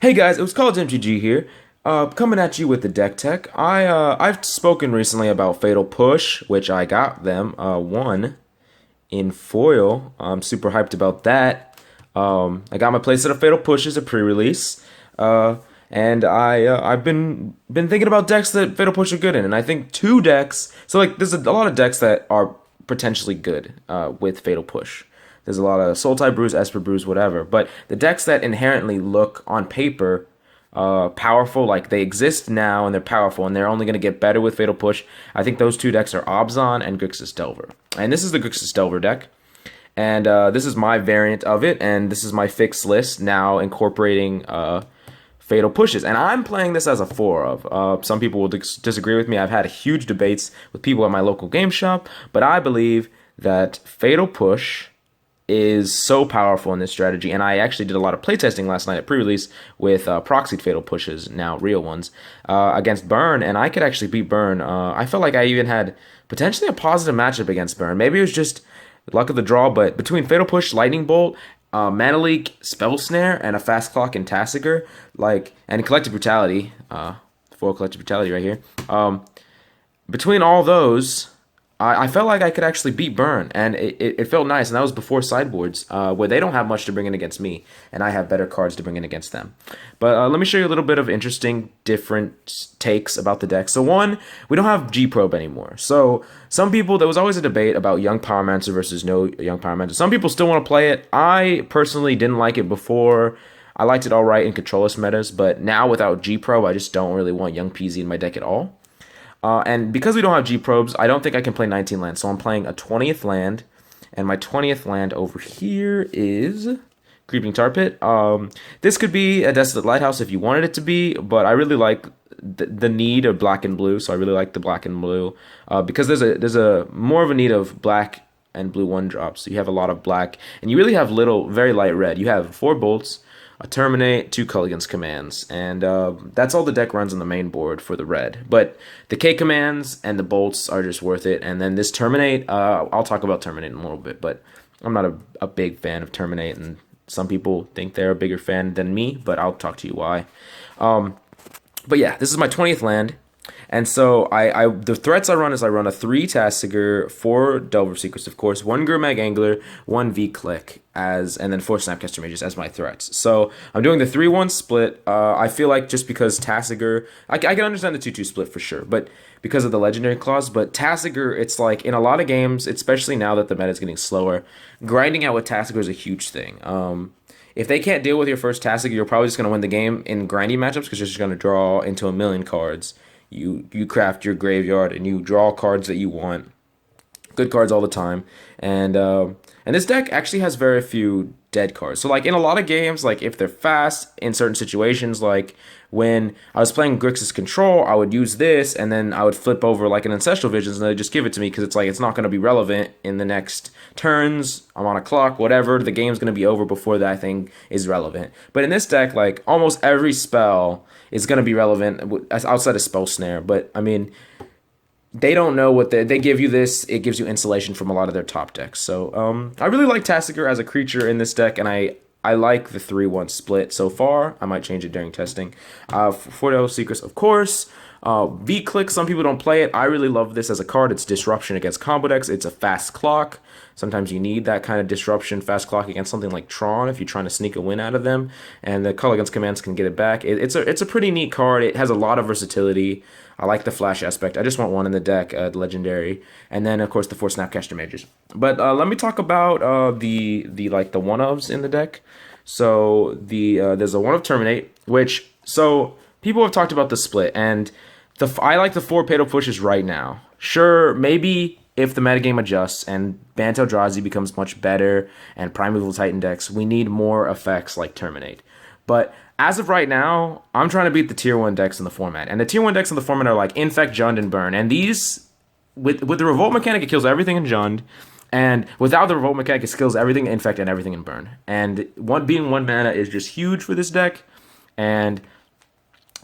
Hey guys, it was CollegeMTG here, coming at you with the deck tech. I've spoken recently about Fatal Push, which I got them one in foil. I'm super hyped about that. I got my playset of Fatal Push as a pre-release, and I've been thinking about decks that Fatal Push are good in, and I think two decks. So like, there's a lot of decks that are potentially good with Fatal Push. There's a lot of Soul Type Brews, Esper Brews, whatever. But the decks that inherently look on paper powerful, like they exist now and they're powerful and they're only going to get better with Fatal Push, I think those two decks are Obzon and Grixis Delver. And this is the Grixis Delver deck. And this is my variant of it. And this is my fixed list now incorporating Fatal Pushes. And I'm playing this as a 4 of. Some people will disagree with me. I've had huge debates with people at my local game shop. But I believe that Fatal Push is so powerful in this strategy, and I actually did a lot of playtesting last night at pre-release with proxied Fatal Pushes, now real ones, against Burn, and I could actually beat Burn. I felt like I even had potentially a positive matchup against Burn. Maybe it was just luck of the draw, but between Fatal Push, Lightning Bolt, Mana Leak, Spell Snare, and a Fast Clock in Tasigur, and Collective Brutality, full Collective Brutality right here, between all those, I felt like I could actually beat Burn, and it felt nice, and that was before sideboards, where they don't have much to bring in against me, and I have better cards to bring in against them. But let me show you a little bit of interesting, different takes about the deck. So one, we don't have G-Probe anymore. So some people, there was always a debate about Young Pyromancer versus no Young Pyromancer. Some people still want to play it. I personally didn't like it before. I liked it all right in controllers metas, but now without G-Probe, I just don't really want Young PZ in my deck at all. And because we don't have G-Probes, I don't think I can play 19 lands. So I'm playing a 20th land. And my 20th land over here is Creeping Tar Pit. This could be a Desolate Lighthouse if you wanted it to be. But I really like the need of black and blue. So I really like the black and blue. Because there's a more of a need of black and blue 1-drops. So you have a lot of black. And you really have very light red. You have 4 bolts, a Terminate, 2 Culligan's commands, and that's all the deck runs on the main board for the red. But the K commands and the bolts are just worth it, and then this Terminate, I'll talk about Terminate in a little bit, but I'm not a big fan of Terminate, and some people think they're a bigger fan than me, but I'll talk to you why. But yeah, this is my 20th land. And so the threats I run is I run a 3 Tasigur, 4 Delver Secrets, of course, 1 Gurmag Angler, 1 V-Click, and then 4 Snapcaster Mages as my threats. So I'm doing the 3-1 split. I feel like just because Tasigur, I can understand the 2-2 split for sure, but because of the legendary clause. But Tasigur, it's like in a lot of games, especially now that the meta is getting slower, grinding out with Tasigur is a huge thing. If they can't deal with your first Tasigur, you're probably just going to win the game in grindy matchups because you're just going to draw into a million cards. You craft your graveyard and you draw cards that you want, good cards all the time, and this deck actually has very few dead cards. So like in a lot of games, like if they're fast in certain situations, like when I was playing Grixis Control, I would use this and then I would flip over like an Ancestral Visions and they'd just give it to me because it's like it's not going to be relevant in the next turns. I'm on a clock, whatever. The game's going to be over before that thing is relevant. But in this deck, like almost every spell is going to be relevant outside of Spell Snare. But I mean, they don't know what they give you this. It gives you insulation from a lot of their top decks. So I really like Tasigur as a creature in this deck, and I like the 3-1 split so far. I might change it during testing. 4 Delver Secrets, of course. V-Click, some people don't play it. I really love this as a card. It's disruption against combo decks. It's a fast clock. Sometimes you need that kind of disruption, fast clock against something like Tron if you're trying to sneak a win out of them. And the Culligan's commands can get it back. It's a pretty neat card. It has a lot of versatility. I like the flash aspect. I just want one in the deck, legendary. And then of course the 4 Snapcaster Mages. But let me talk about the 1-ofs in the deck. So there's a 1-of Terminate, which people have talked about the split, and I like the 4 Fatal Pushes right now. Sure, maybe if the metagame adjusts and Bant Eldrazi becomes much better and Primeval Titan decks, we need more effects like Terminate. But as of right now, I'm trying to beat the tier 1 decks in the format. And the tier 1 decks in the format are like Infect, Jund, and Burn. And these, with the Revolt mechanic, it kills everything in Jund. And without the Revolt mechanic, it kills everything in Infect and everything in Burn. And being 1 mana is just huge for this deck. And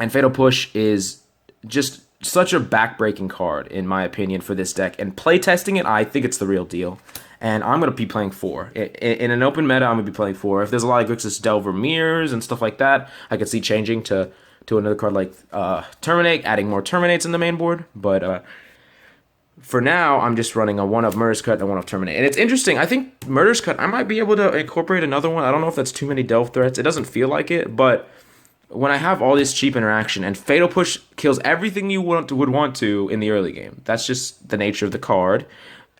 Fatal Push is just such a back-breaking card, in my opinion, for this deck. And playtesting it, I think it's the real deal. and I'm gonna be playing 4. In an open meta, I'm gonna be playing 4. If there's a lot of Grixis Delver mirrors and stuff like that, I could see changing to another card like Terminate, adding more Terminates in the main board. But for now, I'm just running a 1-of Murder's Cut and a 1-of Terminate. And it's interesting. I think Murder's Cut, I might be able to incorporate another one. I don't know if that's too many Delve threats. It doesn't feel like it, but when I have all this cheap interaction and Fatal Push kills everything you would want to in the early game. That's just the nature of the card.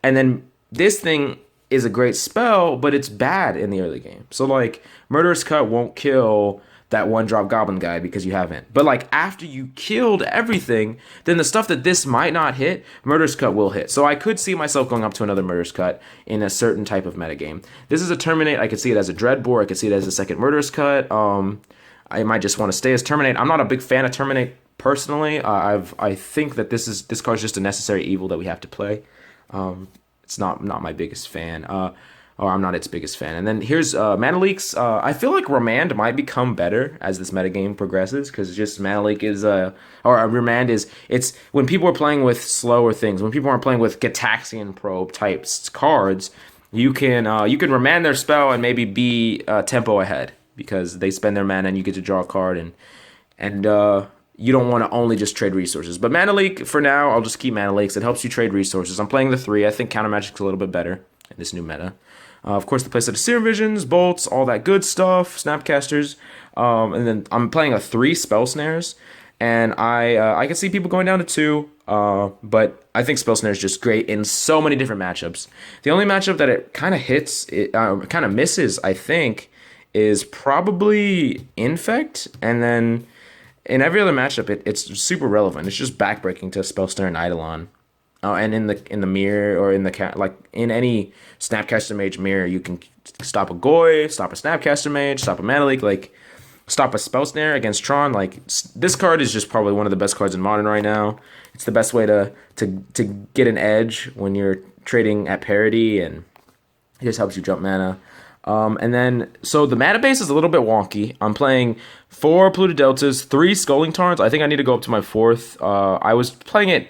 And then this thing is a great spell, but it's bad in the early game. So like Murderous Cut won't kill that 1-drop Goblin guy because you haven't. But like after you killed everything, then the stuff that this might not hit, Murderous Cut will hit. So I could see myself going up to another Murderous Cut in a certain type of metagame. This is a Terminate. I could see it as a Dreadbore. I could see it as a second Murderous Cut. I might just want to stay as Terminate. I'm not a big fan of Terminate personally. I think that this card's just a necessary evil that we have to play. It's not my biggest fan. Or I'm not its biggest fan. And then here's Mana Leaks. I feel like Remand might become better as this metagame progresses, because just Mana Leak is or Remand is, it's when people are playing with slower things, when people are playing with Gataxian Probe types cards, you can Remand their spell and maybe be tempo ahead, because they spend their mana and you get to draw a card, and you don't want to only just trade resources. But Mana Leak, for now, I'll just keep Mana Leaks. It helps you trade resources. I'm playing the 3. I think Counter Magic's a little bit better in this new meta. Of course, the playset of Serum Visions, Bolts, all that good stuff, Snapcasters. And then I'm playing a 3 Spell Snares, and I can see people going down to 2, but I think Spell Snare is just great in so many different matchups. The only matchup that it kind of hits, it kind of misses, I think, is probably Infect, and then in every other matchup, it's super relevant. It's just backbreaking to Spell Snare and Eidolon. And in the mirror, or in any Snapcaster Mage mirror, you can stop a Goy, stop a Snapcaster Mage, stop a Mana Leak, like stop a Spell Snare against Tron. Like this card is just probably one of the best cards in Modern right now. It's the best way to get an edge when you're trading at parity, and it just helps you jump mana. And then, so the mana base is a little bit wonky. I'm playing 4 Polluted Deltas, 3 Sculling Tarns. I think I need to go up to my 4th. I was playing it.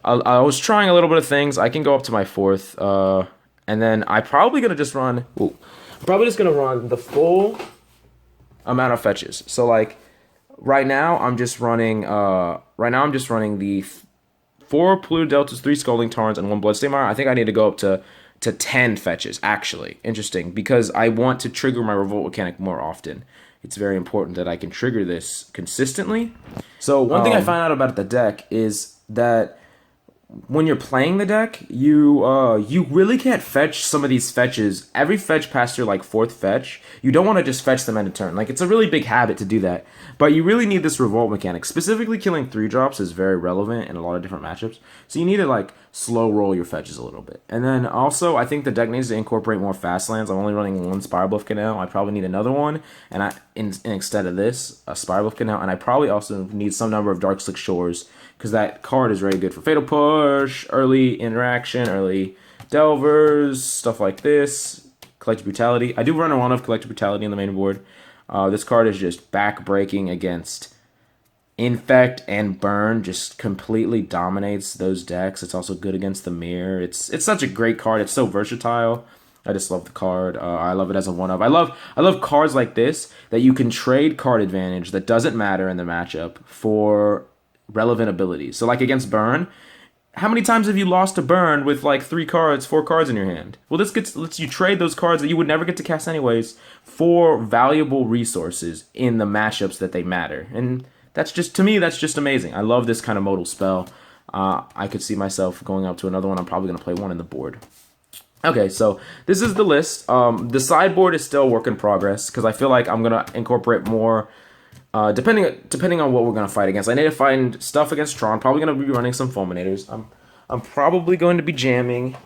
I was trying a little bit of things. I can go up to my 4th, and then I'm probably gonna just run. I'm probably just gonna run the full amount of fetches. So like, right now I'm just running. The 4 Polluted Deltas, 3 Scalding Tarns, and 1 Bloodstained Mire. I think I need to go up to 10 fetches. Actually, interesting, because I want to trigger my Revolt mechanic more often. It's very important that I can trigger this consistently. So one thing I found out about the deck is that when you're playing the deck, you really can't fetch some of these fetches. Every fetch past your like 4th fetch, you don't want to just fetch them end of turn. Like, it's a really big habit to do that. But you really need this Revolt mechanic. Specifically, killing 3-drops is very relevant in a lot of different matchups. So you need to like slow roll your fetches a little bit. And then also, I think the deck needs to incorporate more fast lands. I'm only running 1 Spirebluff Canal. I probably need another one. And instead of this, a Spirebluff Canal. And I probably also need some number of Darkslick Shores, because that card is very good for Fatal Push, early interaction, early Delvers, stuff like this. Collective Brutality. I do run a lot of Collective Brutality in the main board. This card is just back-breaking against Infect and Burn. Just completely dominates those decks. It's also good against the Mirror. It's such a great card. It's so versatile. I just love the card. I love it as a 1-of. I love cards like this that you can trade card advantage that doesn't matter in the matchup for relevant abilities. So like against Burn, how many times have you lost to Burn with like 4 cards in your hand? Well, this lets you trade those cards that you would never get to cast anyways for valuable resources in the matchups that they matter. And that's just, to me, that's just amazing. I love this kind of modal spell. I could see myself going up to another one. I'm probably going to play one in the board. Okay, so this is the list. The sideboard is still a work in progress, because I feel like I'm going to incorporate more depending on what we're gonna fight against. I need to find stuff against Tron. Probably gonna be running some Fulminators. I'm probably going to be jamming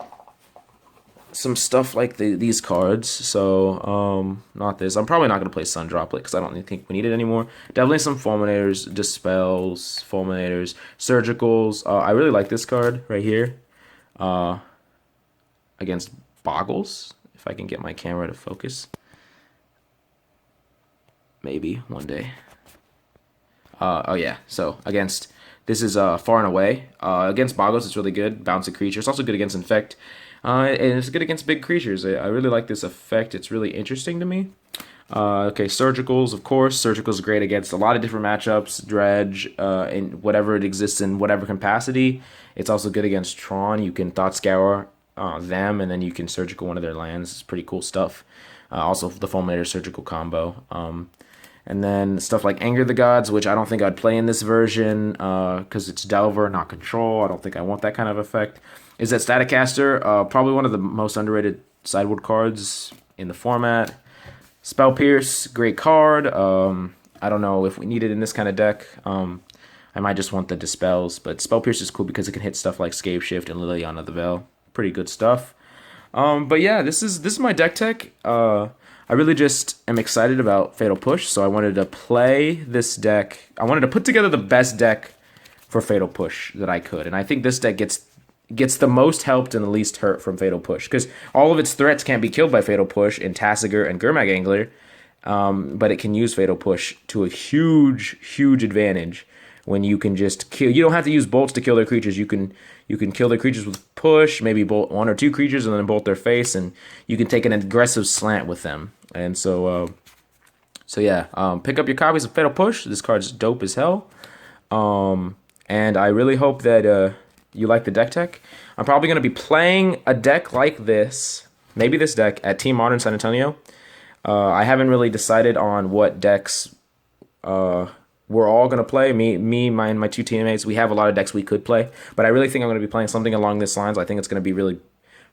some stuff like these cards. So not this. I'm probably not gonna play Sun Droplet because I don't think we need it anymore. Definitely some Fulminators, Dispels, Fulminators, Surgicals. I really like this card right here against Boggles. If I can get my camera to focus, maybe one day. Oh yeah, so against This is far and away. Against Boggles, it's really good. Bounce a creature. It's also good against Infect. And it's good against big creatures. I really like this effect. It's really interesting to me. Okay, Surgicals, of course. Surgicals are great against a lot of different matchups. Dredge, in whatever it exists in whatever capacity. It's also good against Tron. You can Thought Scour them, and then you can Surgical one of their lands. It's pretty cool stuff. Also, the Fulminator Surgical combo. And then stuff like Anger the Gods, which I don't think I'd play in this version because it's Delver, not Control. I don't think I want that kind of effect. Is that Staticaster? Probably one of the most underrated sideboard cards in the format. Spell Pierce, great card. I don't know if we need it in this kind of deck. I might just want the Dispels, but Spell Pierce is cool because it can hit stuff like Scape Shift and Liliana the Veil. Pretty good stuff. But yeah, this is my deck tech. I really just am excited about Fatal Push, so I wanted to play this deck. I wanted to put together the best deck for Fatal Push that I could, and I think this deck gets the most helped and the least hurt from Fatal Push, because all of its threats can't be killed by Fatal Push in Tasigur and Gurmag Angler, but it can use Fatal Push to a huge advantage when you can just kill. You don't have to use bolts to kill their creatures. You can kill their creatures with push, maybe bolt one or two creatures and then bolt their face, and you can take an aggressive slant with them. And so yeah, pick up your copies of Fatal Push. This card's dope as hell. And I really hope that you like the deck tech. I'm probably going to be playing a deck like this, maybe this deck, at Team Modern San Antonio. I haven't really decided on what decks we're all going to play. My two teammates, we have a lot of decks we could play, but I really think I'm going to be playing something along this lines. I think it's going to be really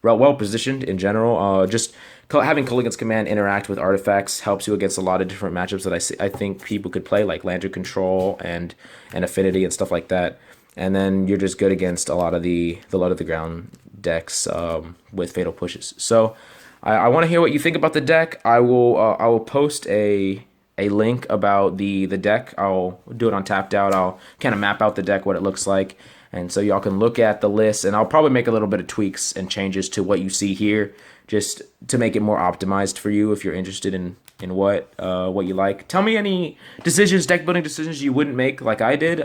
well positioned in general. Just having Kolaghan's Command interact with artifacts helps you against a lot of different matchups that I think people could play, like Lantern Control and Affinity and stuff like that. And then you're just good against a lot of the low to the ground decks with Fatal Pushes. So I want to hear what you think about the deck. I will post a link about the deck. I'll do it on Tapped Out. I'll kind of map out the deck, what it looks like, and so y'all can look at the list, and I'll probably make a little bit of tweaks and changes to what you see here, just to make it more optimized for you if you're interested in what you like. Tell me any deck building decisions you wouldn't make like I did,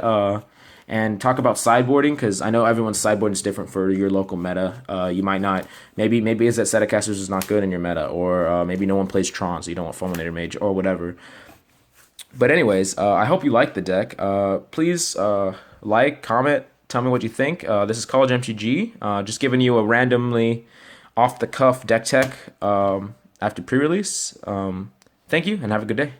and talk about sideboarding, because I know everyone's sideboarding is different for your local meta. You might not, maybe is that Setacasters is not good in your meta, or maybe no one plays Tron, so you don't want Fulminator Mage, or whatever. But anyways, I hope you like the deck. Please like, comment, tell me what you think. This is CollegeMTG, just giving you a randomly off-the-cuff deck tech after pre-release. Thank you, and have a good day.